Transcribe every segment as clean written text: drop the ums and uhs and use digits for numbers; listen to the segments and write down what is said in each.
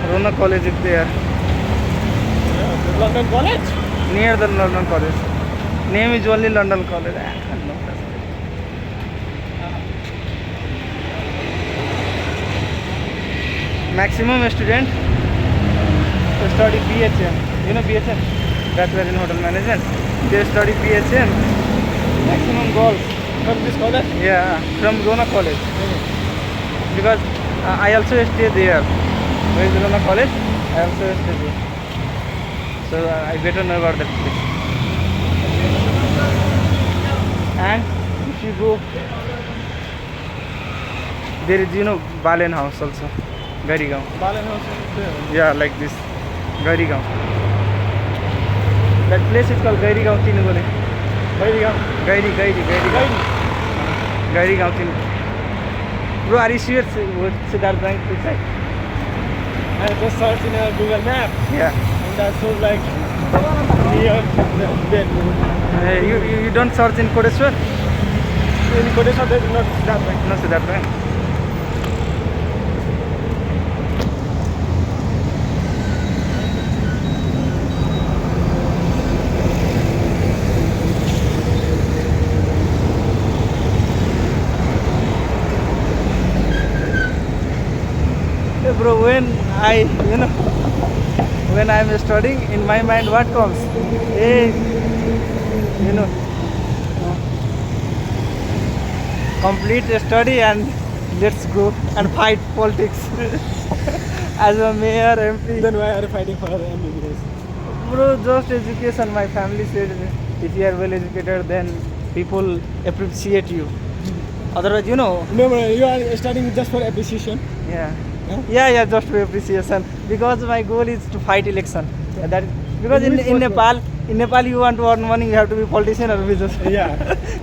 Ronak College is there. London College? Near the London College. Name is only London College. No, maximum student to study BHM. You know BHM? Bachelor in Hotel Management. They study BHM. Maximum girls. From this college? Yeah, from Ronak College. Because I also stay there. Where is Ronak College? I also stay there. So I better know about that place. And if you go, there is, you know, Balen House also. Garigaon. Balen House is there. Yeah, like this. Garigaon. That place is called Garigaon Tinugole. Garigaon. Garigaon Tinugole. Bro, are you sure Siddharth Bank inside? I just searched in a Google map Yeah. and that shows like near the bed. You don't search in Kodeshwar? In Kodeshwar there is not that way. No, Siddharth Bank. Bro, when I'm studying, in my mind what comes? Hey, complete study and let's go and fight politics. As a mayor, MP. Then why are you fighting for MBBS? Bro, just education. My family said if you are well educated, then people appreciate you. Otherwise, No, you are studying just for appreciation. Yeah. Huh? Yeah, just for appreciation. Because my goal is to fight election. Yeah, that is, because in Nepal, you want to earn money, you have to be politician or business. Yeah.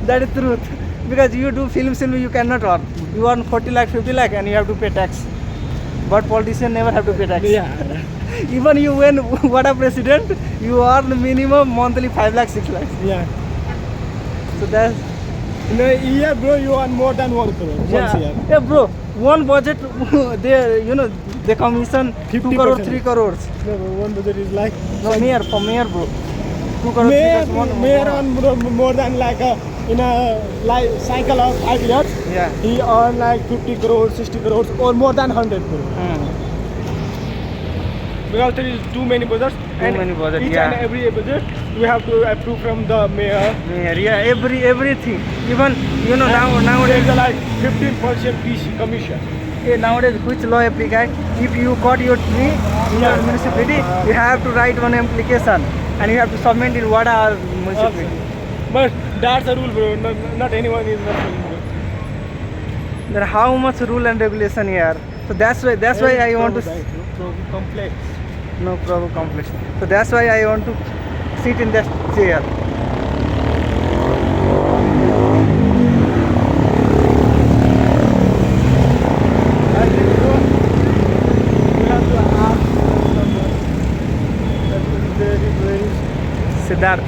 That is truth. Because you do film, you cannot earn. You earn 40 lakh, 50 lakh, and you have to pay tax. But politician never have to pay tax. Yeah. Even you win what a president, you earn minimum monthly 5 lakh, 6 lakhs. Yeah. So that's In a year, bro, you earn more than 1 crore once a year. Yeah, bro. One budget, they commission 2 crore, 3 crores. No, one budget is like No, mayor, for mayor, bro. 2 crore, 3 mayor, crores, mayor earn more than like in a cycle of 5 years. Yeah. He earn like 50 crores, 60 crores, or more than 100 crores. Because there is too many budgets. Many budget, each yeah. and every budget we have to approve from the mayor. Mayor, yeah, everything. Even nowadays, There is like 15% PC commission. nowadays which law apply? If you cut your tree in your municipality, you have to write one application and you have to submit in Wada municipality. But that's a rule, bro. Not anyone is not following, bro. There are how much rule and regulation here. So that's why I want to. Complex. No problem complex. So that's why I want to sit in that chair. I think we have to ask someone. That is very Siddharth.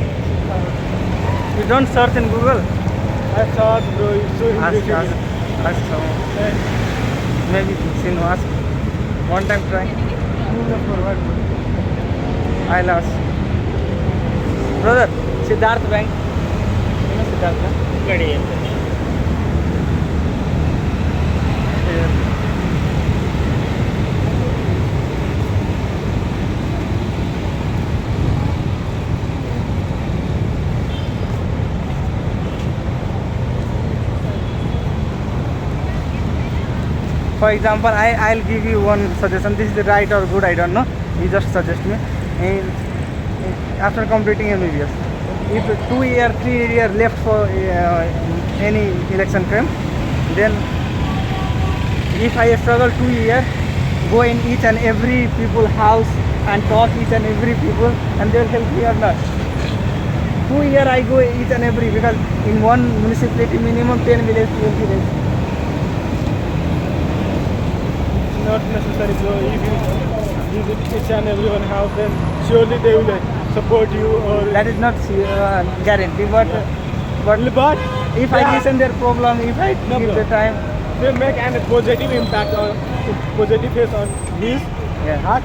You don't search in Google. I thought, bro, it's so interesting. Ask someone. Maybe ask. One time try. I'll ask. Brother, Siddharth Bank. You know Siddharth Bank? For example, I'll give you one suggestion. This is the right or good, I don't know. You just suggest me. After completing MBBS. if 2 year, 3 year left for any election come, then if I struggle 2 year, go in each and every people house and talk each and every people, and they will help me or not. 2 year I go each and every, because in one municipality minimum 10 village, 12 village. Not necessary, bro. If you visit each and everyone house, then surely they will support you. Or That is not guarantee, but but if I listen their problem, if I No, give bro. the time, they make a positive impact on positive face on his yeah, heart.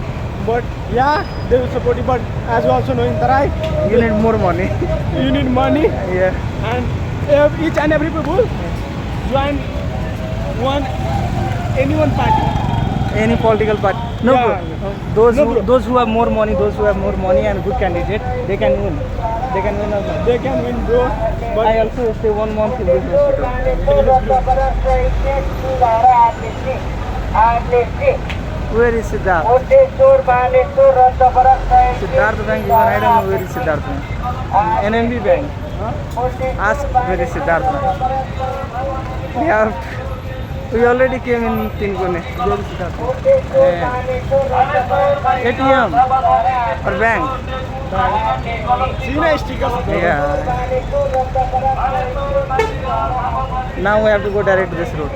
But yeah, they will support you. But as you also know in Tarai, you need more money. you need money, Yeah, and each and every people join any one party. any political party. No, Yeah. bro. Those No, who bro. those who have more money, those who have more money and good candidate, they can win. They can win also. They can win, bro. But I also stay 1 month in this hospital. Where is Siddharth? Siddharth Bank, even I don't know where is Siddharth Bank. NMB Bank. Ask where is Siddharth Bank. We already came in Tinkone. Where is Siddharth Bank? ATM or bank. see na stickers, bro. Yeah. Now we have to go direct to this road.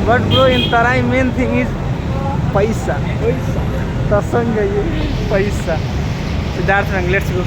But bro, in Tarai main thing is paisa. Tasanga ye paisa. Siddharth Bank, let's go.